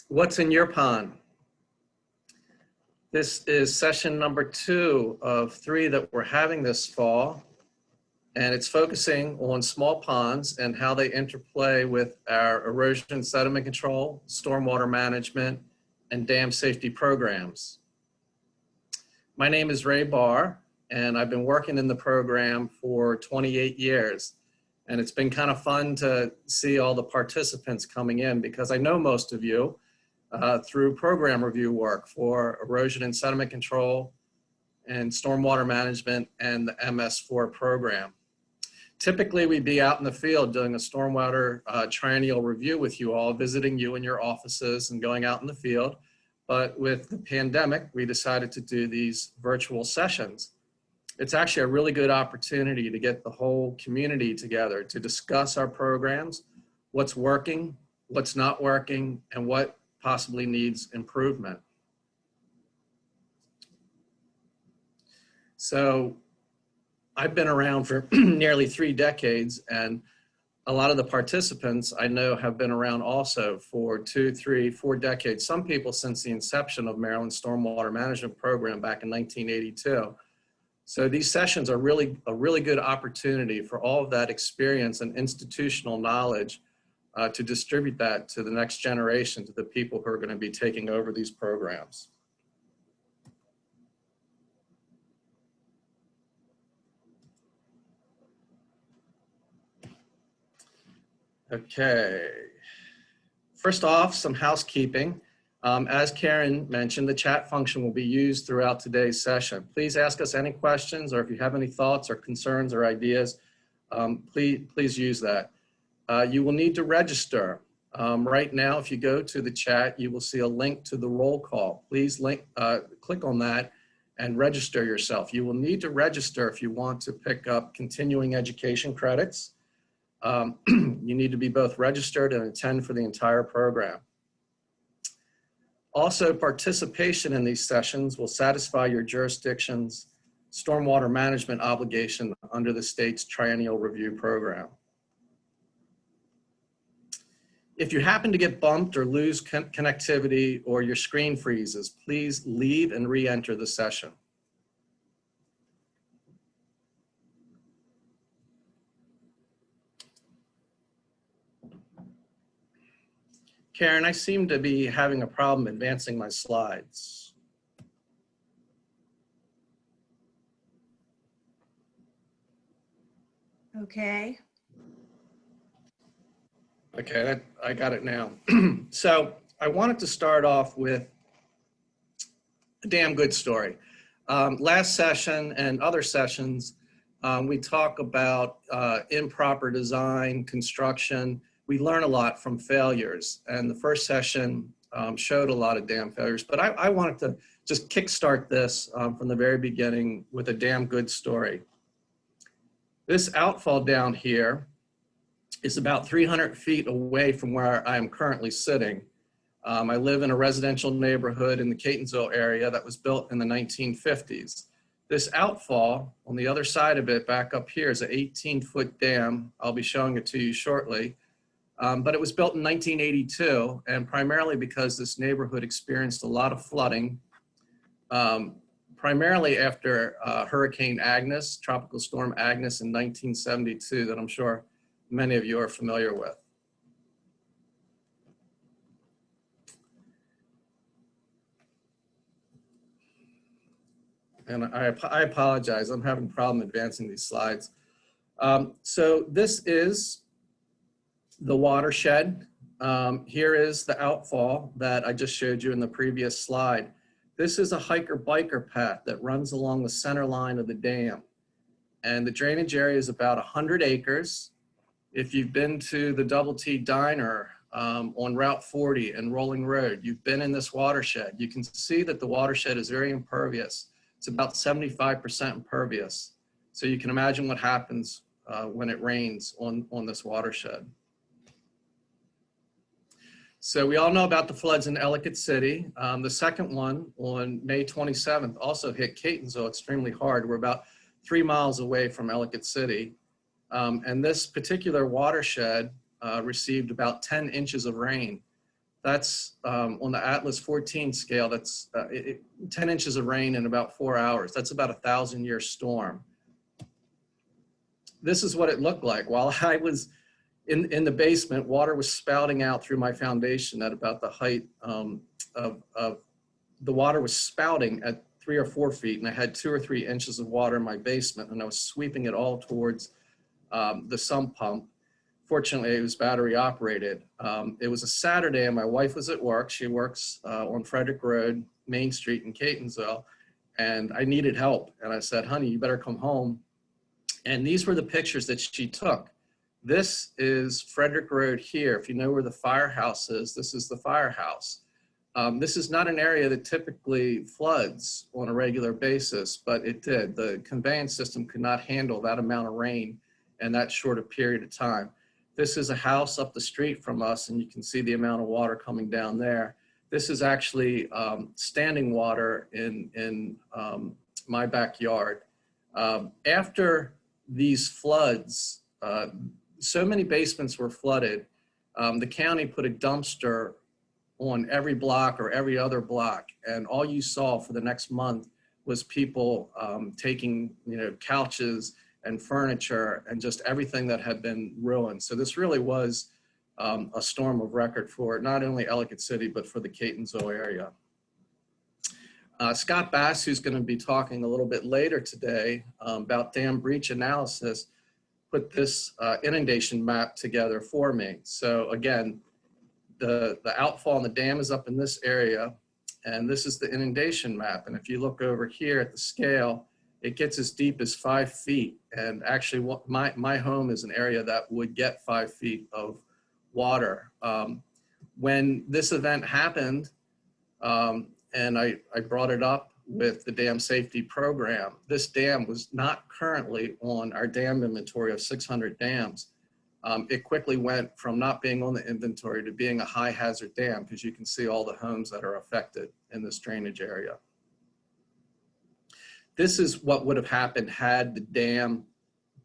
What's in your pond? This is session number 2 of 3 that we're having this fall, and it's focusing on small ponds and how they interplay with our erosion and sediment control, stormwater management, and dam safety programs. My name is Barr, and I've been working in the program for 28 years. And it's been kind of fun to see all the participants coming in because I know most of you through program review work for erosion and sediment control and stormwater management and the MS4 program. Typically, we'd be out in the field doing a stormwater triennial review with you all, visiting you in your offices and going out in the field. But with the pandemic, we decided to do these virtual sessions. It's actually a really good opportunity to get the whole community together to discuss our programs, what's working, what's not working, and what possibly needs improvement. So I've been around for nearly 3 decades, and a lot of the participants I know have been around also for 2, 3, 4 decades. Some people since the inception of Maryland's Stormwater Management Program back in 1982. So these sessions are a really good opportunity for all of that experience and institutional knowledge to distribute that to the next generation, to the people who are going to be taking over these programs. Okay, first off, some housekeeping. As Karen mentioned, the chat function will be used throughout today's session. Please ask us any questions, or if you have any thoughts or concerns or ideas, please use that. You will need to register. Right now, if you go to the chat, you will see a link to the roll call. Please click on that and register yourself. You will need to register if you want to pick up continuing education credits. You need to be both registered and attend for the entire program. Also, participation in these sessions will satisfy your jurisdiction's stormwater management obligation under the state's triennial review program. If you happen to get bumped or lose connectivity or your screen freezes, please leave and re-enter the session. Karen, I seem to be having a problem advancing my slides. Okay. Okay, I got it now. So I wanted to start off with a damn good story. Last session and other sessions, we talk about improper design, construction. We learn a lot from failures, and the first session showed a lot of dam failures, but I wanted to just kickstart this from the very beginning with a damn good story. This outfall down here is about 300 feet away from where I am currently sitting. I live in a residential neighborhood in the Catonsville area that was built in the 1950s. This outfall on the other side of it, back up here, is an 18-foot dam. I'll be showing it to you shortly. But it was built in 1982, and primarily because this neighborhood experienced a lot of flooding, primarily after Hurricane Agnes, Tropical Storm Agnes in 1972, that I'm sure many of you are familiar with. And I apologize, I'm having a problem advancing these slides. So this is the watershed. Here is the outfall that I just showed you in the previous slide. This is a hiker-biker path that runs along the center line of the dam. And the drainage area is about 100 acres. If you've been to the Double T Diner on Route 40 and Rolling Road, you've been in this watershed. You can see that the watershed is very impervious. It's about 75% impervious. So you can imagine what happens when it rains on this watershed. So we all know about the floods in Ellicott City. The second one on May 27th also hit Catonsville extremely hard. We're about 3 miles away from Ellicott City. And this particular watershed received about 10 inches of rain. That's on the Atlas 14 scale, that's 10 inches of rain in about 4 hours. That's about a 1,000-year storm. This is what it looked like. While I was in the basement, water was spouting out through my foundation at about the height of the water was spouting at 3 or 4 feet, and I had 2 or 3 inches of water in my basement, and I was sweeping it all towards the sump pump. Fortunately, it was battery operated. It was a Saturday and my wife was at work. She works on Frederick Road, Main Street in Catonsville, and I needed help. And I said, honey, you better come home. And these were the pictures that she took. This is Frederick Road here. If you know where the firehouse is, this is the firehouse. This is not an area that typically floods on a regular basis, but it did. The conveyance system could not handle that amount of rain in that short a period of time. This is a house up the street from us, and you can see the amount of water coming down there. This is actually standing water in my backyard. After these floods, so many basements were flooded, the county put a dumpster on every block or every other block, and all you saw for the next month was people taking, couches and furniture and just everything that had been ruined. So this really was a storm of record for not only Ellicott City, but for the Catonsville area. Scott Bass, who's going to be talking a little bit later today about dam breach analysis, put this inundation map together for me. So again, the outfall in the dam is up in this area, and this is the inundation map. And if you look over here at the scale, it gets as deep as 5 feet. And actually, my home is an area that would get 5 feet of water. When this event happened, and I brought it up with the dam safety program, this dam was not currently on our dam inventory of 600 dams. It quickly went from not being on the inventory to being a high hazard dam, because you can see all the homes that are affected in this drainage area. This is what would have happened had the dam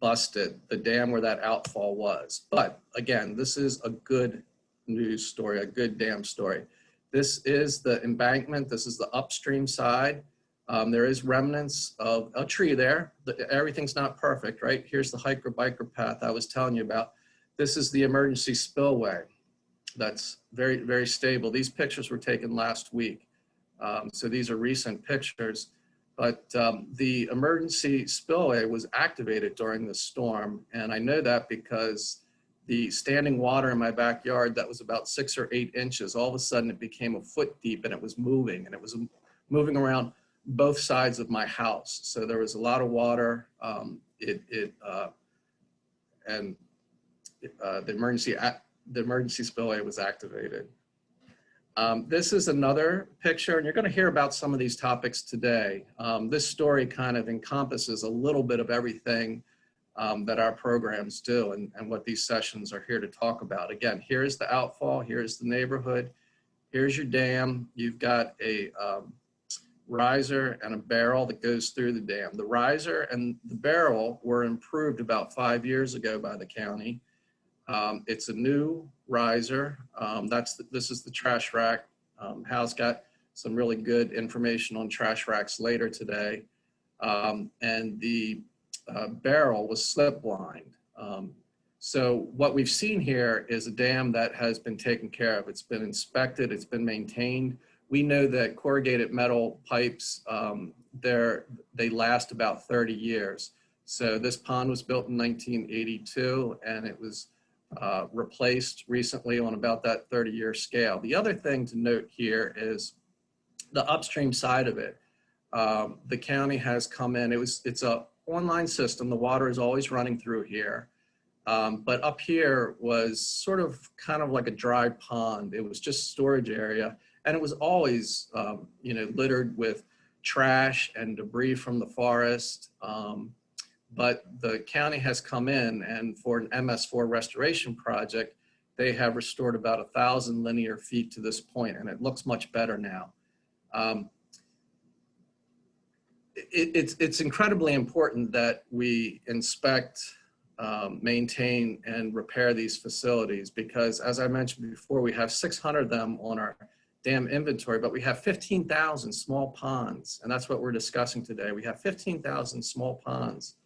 busted, the dam where that outfall was. But again, this is a good news story, a good dam story. This is the embankment. This is the upstream side. There is remnants of a tree there. Everything's not perfect, right? Here's the hiker biker path I was telling you about. This is the emergency spillway. That's very, very stable. These pictures were taken last week. So these are recent pictures. But the emergency spillway was activated during the storm. And I know that because the standing water in my backyard that was about 6 or 8 inches, all of a sudden it became a foot deep, and it was moving, and it was moving around both sides of my house. So there was a lot of water. The emergency spillway was activated. This is another picture, and you're going to hear about some of these topics today. This story kind of encompasses a little bit of everything that our programs do, and what these sessions are here to talk about. Again, here's the outfall, here's the neighborhood, here's your dam. You've got a riser and a barrel that goes through the dam. The riser and the barrel were improved about 5 years ago by the county. It's a new riser. This is the trash rack. Hal's got some really good information on trash racks later today. And the barrel was slip lined. So what we've seen here is a dam that has been taken care of. It's been inspected, it's been maintained. We know that corrugated metal pipes, they last about 30 years. So this pond was built in 1982, and it was replaced recently on about that 30-year scale. The other thing to note here is the upstream side of it. The county has come in. It's a online system. The water is always running through here. But up here was sort of kind of like a dry pond. It was just storage area. And it was always, littered with trash and debris from the forest. But the county has come in, and for an MS4 restoration project, they have restored about 1,000 linear feet to this point, and it looks much better now. It's incredibly important that we inspect maintain and repair these facilities, because as I mentioned before, we have 600 of them on our dam inventory, but we have 15,000 small ponds, and that's what we're discussing today. We have 15,000 small ponds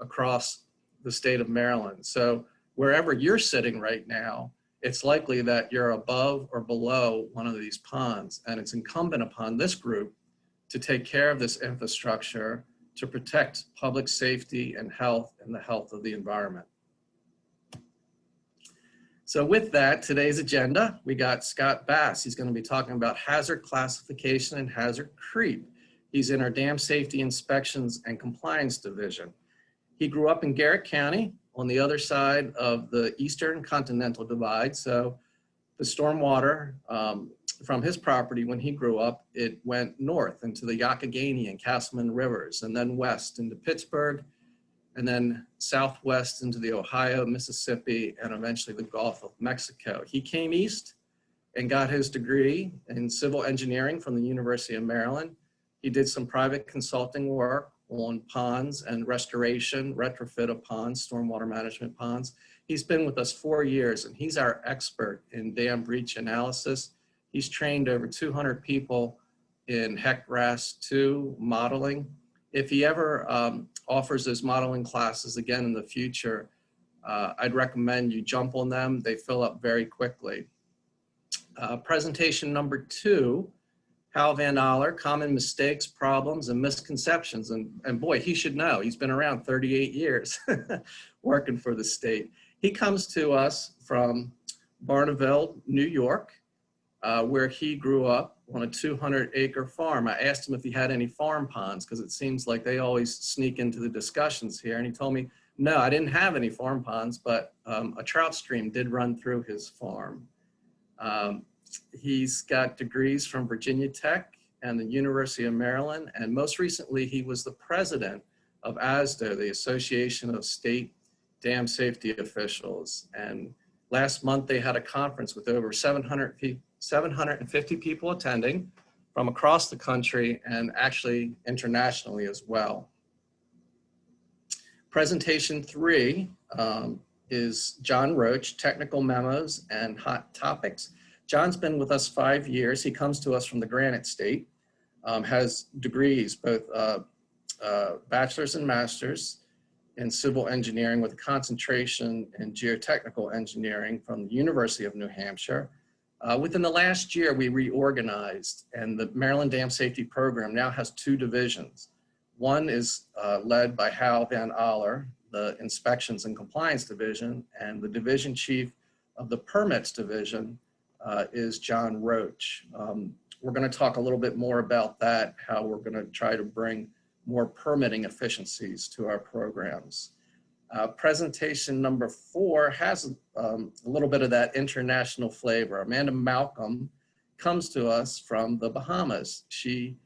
across the state of Maryland. So wherever you're sitting right now, it's likely that you're above or below one of these ponds, and it's incumbent upon this group to take care of this infrastructure to protect public safety and health and the health of the environment. So with that, today's agenda, we got Scott Bass. He's going to be talking about hazard classification and hazard creep. He's in our Dam Safety Inspections and Compliance Division. He grew up in Garrett County on the other side of the Eastern Continental Divide. So the stormwater from his property when he grew up, it went north into the Youghiogheny and Castleman rivers, and then west into Pittsburgh, and then southwest into the Ohio, Mississippi, and eventually the Gulf of Mexico. He came east and got his degree in civil engineering from the University of Maryland. He did some private consulting work on ponds and restoration, retrofit of ponds, stormwater management ponds. He's been with us 4 years, and he's our expert in dam breach analysis. He's trained over 200 people in HEC-RAS-2 modeling. If he ever offers those modeling classes again in the future, I'd recommend you jump on them. They fill up very quickly. Presentation number 2, Hal Van Aller, common mistakes, problems, and misconceptions. And boy, he should know. He's been around 38 years working for the state. He comes to us from Barneville, New York, where he grew up on a 200-acre farm. I asked him if he had any farm ponds, because it seems like they always sneak into the discussions here. And he told me, no, I didn't have any farm ponds, but a trout stream did run through his farm. He's got degrees from Virginia Tech and the University of Maryland. And most recently, he was the president of ASDO, the Association of State Dam Safety Officials. And last month, they had a conference with over 750 people attending from across the country and actually internationally as well. Presentation 3 is John Roach, Technical Memos and Hot Topics. John's been with us 5 years. He comes to us from the Granite State, has degrees, both bachelor's and master's in civil engineering with a concentration in geotechnical engineering from the University of New Hampshire. Within the last year, we reorganized, and the Maryland Dam Safety Program now has 2 divisions. One is led by Hal Van Aller, the Inspections and Compliance Division, and the division chief of the Permits Division is John Roach. We're going to talk a little bit more about that, how we're going to try to bring more permitting efficiencies to our programs. Presentation number 4 has a little bit of that international flavor. Amanda Malcolm comes to us from the Bahamas. She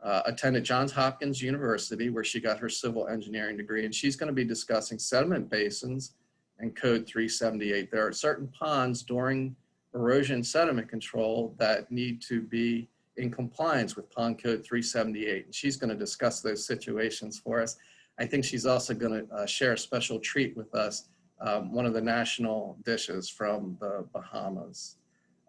attended Johns Hopkins University, where she got her civil engineering degree, and she's going to be discussing sediment basins and Code 378. There are certain ponds during erosion sediment control that need to be in compliance with Pond Code 378. And she's going to discuss those situations for us. I think she's also going to share a special treat with us, one of the national dishes from the Bahamas.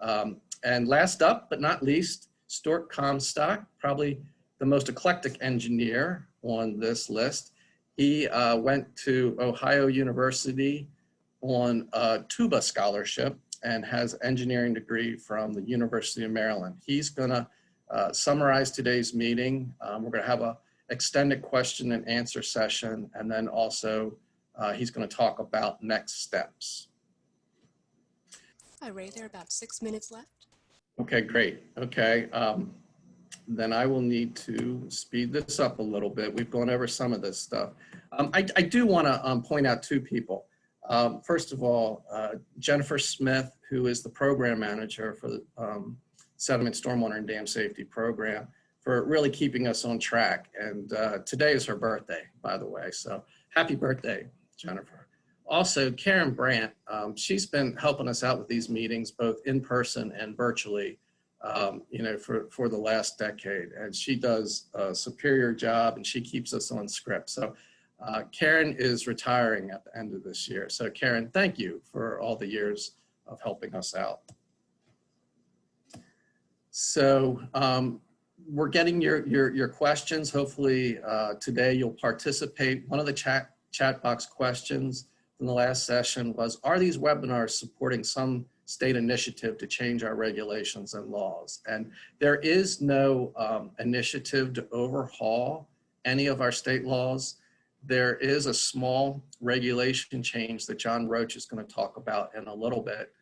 And last up, but not least, Stuart Comstock, probably the most eclectic engineer on this list. He went to Ohio University on a TUBA scholarship and has an engineering degree from the University of Maryland. He's gonna summarize today's meeting. We're gonna have a extended question and answer session, and then also he's gonna talk about next steps. Hi, Ray, there are about 6 minutes left. Okay, great, okay. Then I will need to speed this up a little bit. We've gone over some of this stuff. I do wanna point out 2 people. First of all, Jennifer Smith, who is the program manager for the Sediment, Stormwater, and Dam Safety Program, for really keeping us on track. And today is her birthday, by the way. So happy birthday, Jennifer. Also, Karen Brandt, she's been helping us out with these meetings, both in person and virtually, you know, for the last decade. And she does a superior job, and she keeps us on script. So Karen is retiring at the end of this year. So Karen, thank you for all the years of helping us out. So we're getting your questions. Hopefully today you'll participate. One of the chat box questions from the last session was, are these webinars supporting some state initiative to change our regulations and laws? And there is no initiative to overhaul any of our state laws. There is a small regulation change that John Roach is going to talk about in a little bit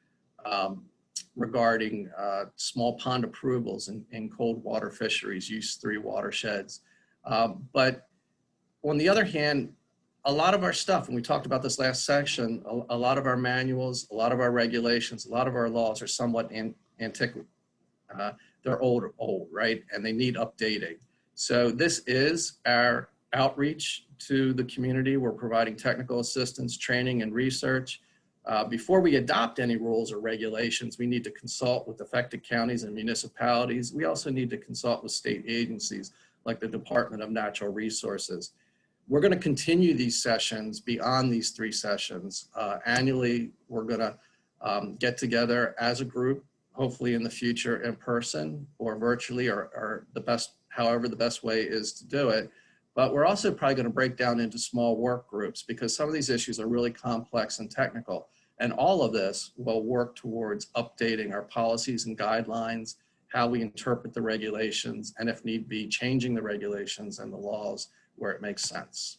regarding small pond approvals in cold water fisheries, use 3 watersheds. But on the other hand, a lot of our stuff, and we talked about this last section, a lot of our manuals, a lot of our regulations, a lot of our laws are somewhat antiquated. They're old, right? And they need updating. So this is our outreach to the community. We're providing technical assistance, training, and research. Before we adopt any rules or regulations, we need to consult with affected counties and municipalities. We also need to consult with state agencies like the Department of Natural Resources. We're going to continue these sessions beyond these 3 sessions. Annually, we're going to get together as a group, hopefully in the future in person or virtually, or however the best way is to do it. But we're also probably going to break down into small work groups because some of these issues are really complex and technical. And all of this will work towards updating our policies and guidelines, how we interpret the regulations, and if need be, changing the regulations and the laws where it makes sense.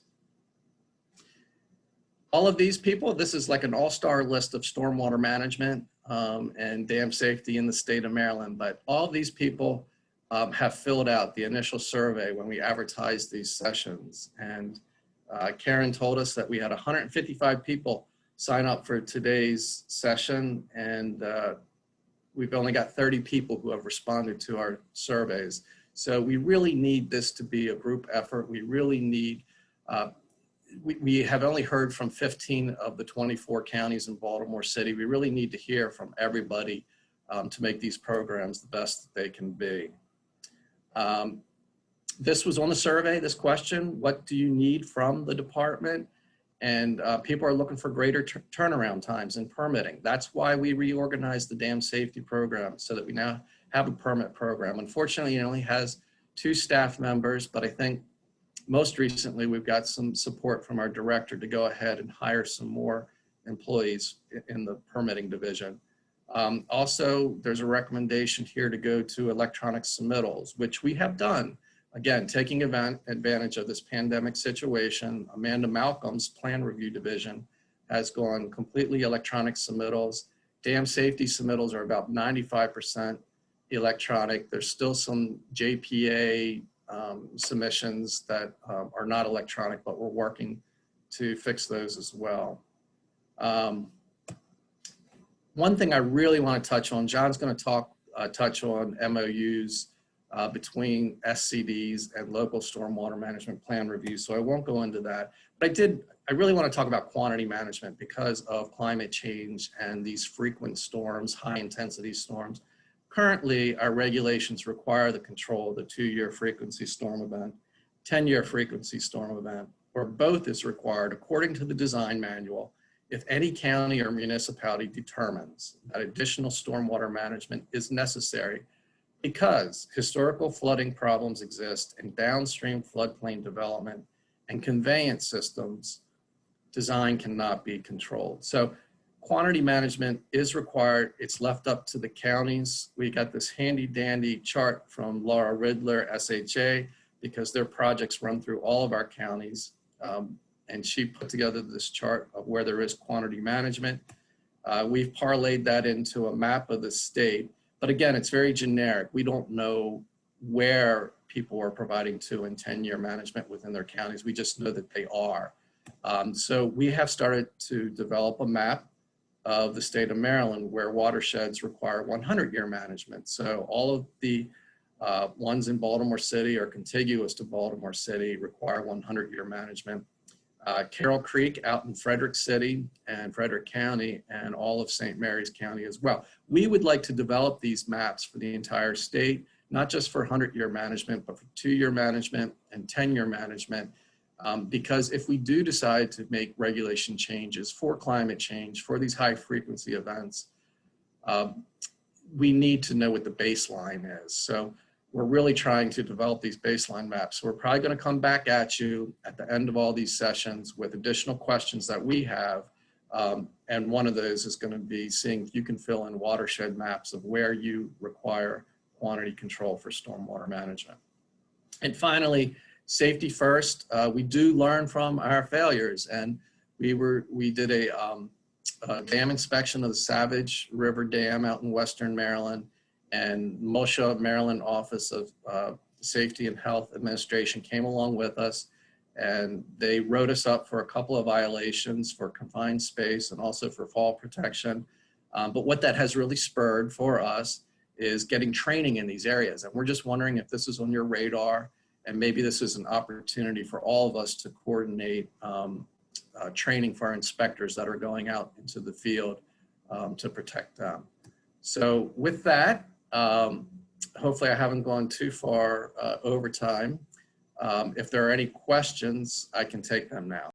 All of these people, this is like an all-star list of stormwater management and dam safety in the state of Maryland, but all these people have filled out the initial survey when we advertised these sessions. And Karen told us that we had 155 people sign up for today's session, and we've only got 30 people who have responded to our surveys. So we really need this to be a group effort. We really need, we have only heard from 15 of the 24 counties in Baltimore City. We really need to hear from everybody to make these programs the best that they can be. This was on the survey, this question, what do you need from the department? And people are looking for greater turnaround times in permitting. That's why we reorganized the dam safety program so that we now have a permit program. Unfortunately, it only has 2 staff members, but I think most recently we've got some support from our director to go ahead and hire some more employees in the permitting division. Also, there's a recommendation here to go to electronic submittals, which we have done. Again, taking advantage of this pandemic situation, Amanda Malcolm's plan review division has gone completely electronic submittals. Dam safety submittals are about 95% electronic. There's still some JPA submissions that are not electronic, but we're working to fix those as well. One thing I really want to touch on, John's going to touch on MOUs between SCDs and local stormwater management plan reviews, so I won't go into that. But I really want to talk about quantity management because of climate change and these frequent storms, high intensity storms. Currently, our regulations require the control of the 2-year frequency storm event, 10-year frequency storm event, or both is required according to the design manual if any county or municipality determines that additional stormwater management is necessary because historical flooding problems exist in downstream floodplain development and conveyance systems design cannot be controlled. So quantity management is required. It's left up to the counties. We got this handy dandy chart from Laura Ridler, SHA, because their projects run through all of our counties. And she put together this chart of where there is quantity management. We've parlayed that into a map of the state. But again, it's very generic. We don't know where people are providing 2- and 10-year management within their counties. We just know that they are. So we have started to develop a map of the state of Maryland where watersheds require 100-year management. So all of the ones in Baltimore City or contiguous to Baltimore City require 100-year management. Carroll Creek out in Frederick City and Frederick County and all of St. Mary's County as well. We would like to develop these maps for the entire state, not just for 100-year management, but for 2-year management and 10-year management. Because if we do decide to make regulation changes for climate change, for these high frequency events, we need to know what the baseline is. So we're really trying to develop these baseline maps. We're probably going to come back at you at the end of all these sessions with additional questions that we have. And one of those is going to be seeing if you can fill in watershed maps of where you require quantity control for stormwater management. And finally, safety first. We do learn from our failures, and we did a dam inspection of the Savage River Dam out in Western Maryland, and MOSHA, Maryland Office of Safety and Health Administration, came along with us, and they wrote us up for a couple of violations for confined space and also for fall protection. But what that has really spurred for us is getting training in these areas. And we're just wondering if this is on your radar, and maybe this is an opportunity for all of us to coordinate training for our inspectors that are going out into the field to protect them. So with that, hopefully I haven't gone too far over time. If there are any questions, I can take them now.